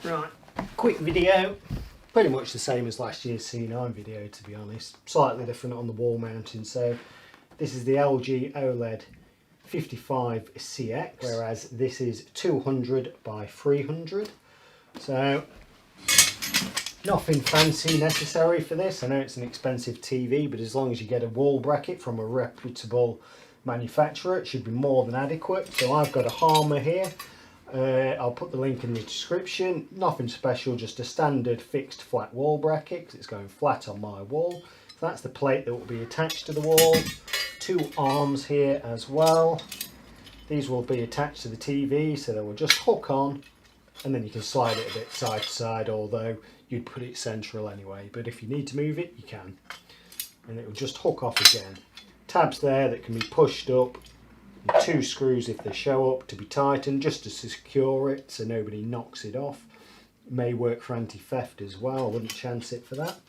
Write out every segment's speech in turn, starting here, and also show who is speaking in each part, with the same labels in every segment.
Speaker 1: Right, quick video, pretty much the same as last year's C9 video to be honest, slightly different on the wall mounting. So this is the LG OLED 55CX, whereas this is 200 by 300. So nothing fancy necessary for this. I know it's an expensive TV, but as long as you get a wall bracket from a reputable manufacturer, it should be more than adequate. So I've got a Harmer here. I'll put the link in the description. Nothing special, just a standard fixed flat wall bracket because it's going flat on my wall. So that's the plate that will be attached to the wall. Two arms here as well. These will be attached to the TV, so they will just hook on, and then you can slide it a bit side to side, although you'd put it central anyway, but if you need to move it, you can. And it will just hook off again. Tabs there that can be pushed up, and two screws if they show up to be tightened just to secure it so nobody knocks it off. It may work for anti-theft as well, I wouldn't chance it for that.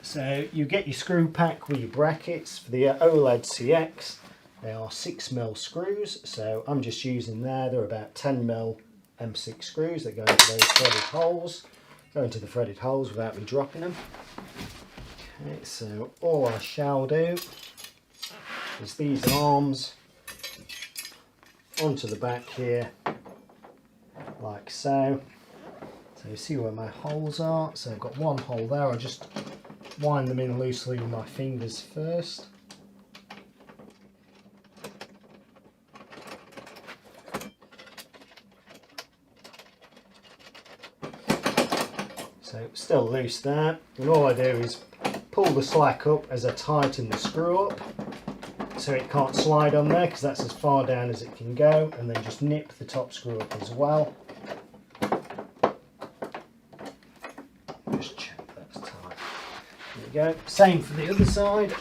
Speaker 1: So you get your screw pack with your brackets. For the OLED CX, they are 6mm screws, so I'm just using they're about 10mm M6 screws that go into those threaded holes. Go into the threaded holes without me dropping them. Okay, so all I shall do is these arms onto the back here, like so. So you see where my holes are. So I've got one hole there. I'll just wind them in loosely with my fingers first. So still loose there, and all I do is pull the slack up as I tighten the screw up so it can't slide on there because that's as far down as it can go, and then just nip the top screw up as well. Just check that's tight. There we go. Same for the other side.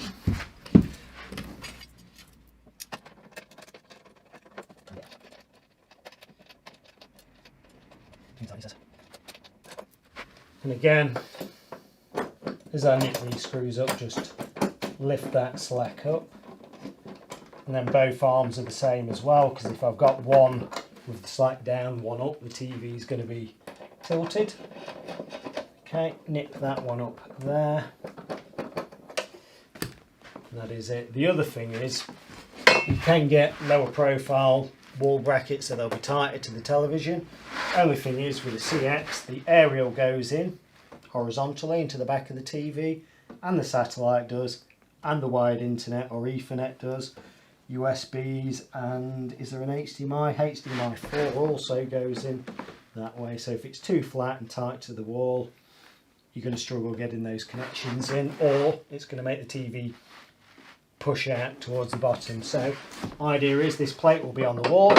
Speaker 1: And again, as I nip these screws up, just lift that slack up. And then both arms are the same as well, because if I've got one with the slack down, one up, the TV is going to be tilted. Okay, nip that one up there. And that is it. The other thing is, you can get lower profile wall brackets so they'll be tighter to the television. Only thing is, with the CX, the aerial goes in horizontally into the back of the TV, and the satellite does, and the wired internet or Ethernet does, USBs, and is there an HDMI? HDMI 4 also goes in that way. So if it's too flat and tight to the wall, you're going to struggle getting those connections in, or it's going to make the TV push out towards the bottom. So idea is this plate will be on the wall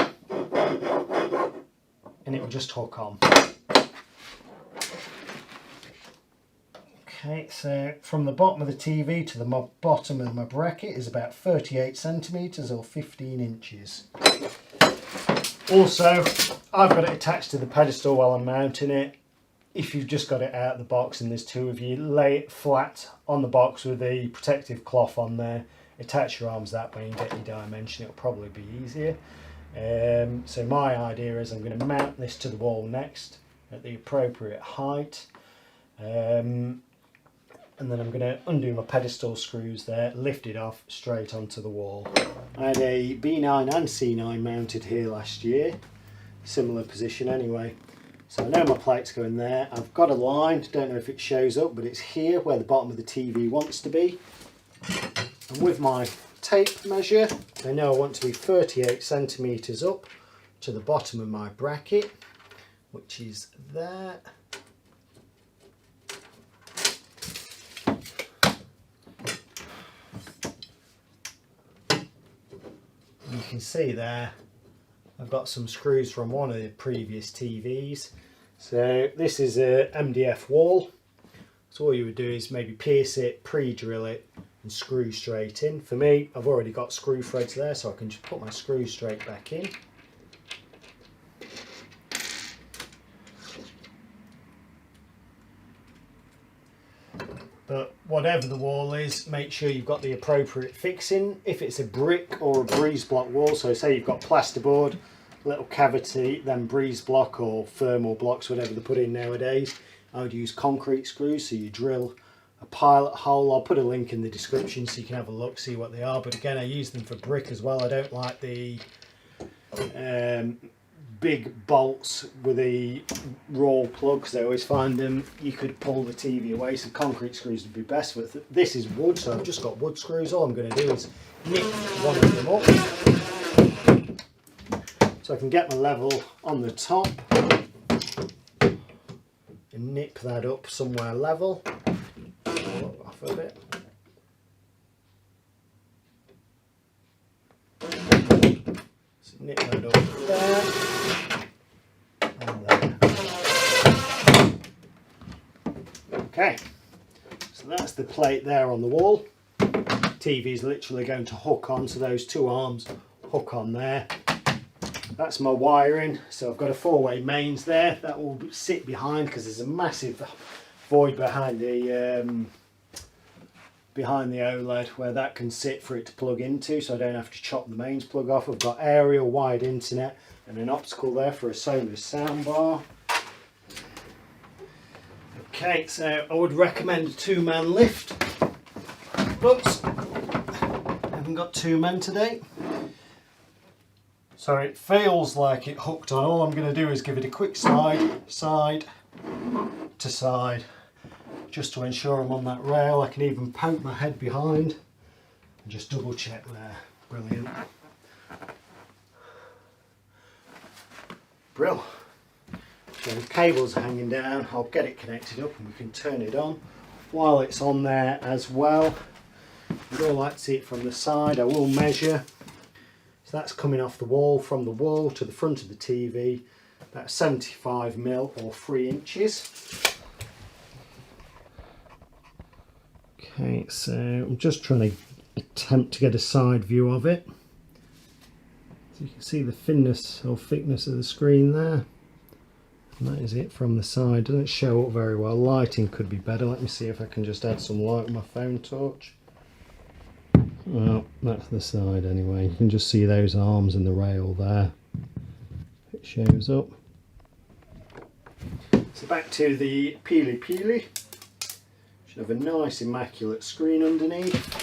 Speaker 1: and it will just hook on. Okay, so from the bottom of the TV to the bottom of my bracket is about 38 centimetres or 15 inches. Also, I've got it attached to the pedestal while I'm mounting it. If you've just got it out of the box and there's two of you, lay it flat on the box with the protective cloth on there. Attach your arms that way and get your dimension. It'll probably be easier. So my idea is I'm going to mount this to the wall next at the appropriate height. And then I'm going to undo my pedestal screws there, lift it off straight onto the wall. I had a B9 and C9 mounted here last year, similar position anyway. So I know my plate's going there. I've got a line, don't know if it shows up, but it's here where the bottom of the TV wants to be. And with my tape measure, I know I want to be 38 centimetres up to the bottom of my bracket, which is there. You can see there I've got some screws from one of the previous TVs. So this is a MDF wall, so all you would do is maybe pierce it, pre-drill it and screw straight in. For me, I've already got screw threads there, so I can just put my screw straight back in. But whatever the wall is, make sure you've got the appropriate fixing. If it's a brick or a breeze block wall, so say you've got plasterboard little cavity, then breeze block or thermal blocks, whatever they put in nowadays. I would use concrete screws, so you drill a pilot hole. I'll put a link in the description so you can have a look, see what they are. But again, I use them for brick as well. I don't like the big bolts with the raw plugs. I always find them, you could pull the TV away, so concrete screws would be best. But this is wood, so I've just got wood screws. All I'm going to do is nip one of them up so I can get my level on the top and nip that up somewhere level. Off a bit. So nip that up there and there. Okay, so that's the plate there on the wall. TV is literally going to hook on, so those two arms hook on there. That's my wiring, so I've got a 4-way mains there that will sit behind, because there's a massive void behind the OLED where that can sit for it to plug into, so I don't have to chop the mains plug off. I've got aerial wired internet and an optical there for a Sonos soundbar. Okay, so I would recommend a 2-man lift. Oops, haven't got 2 men today. So it feels like it hooked on. All I'm going to do is give it a quick slide, side to side, just to ensure I'm on that rail. I can even poke my head behind and just double check there. Brilliant. Brill. So the cables are hanging down. I'll get it connected up and we can turn it on. While it's on there as well, you'd all like to see it from the side. I will measure. So that's coming off the wall, from the wall to the front of the TV, about 75mm or 3 inches. Okay, so I'm just trying to attempt to get a side view of it. So you can see the thinness or thickness of the screen there. And that is it from the side. Doesn't show up very well. Lighting could be better. Let me see if I can just add some light with my phone torch. Well, that's the side anyway. You can just see those arms and the rail there. It shows up. So back to the Peely. Should have a nice immaculate screen underneath.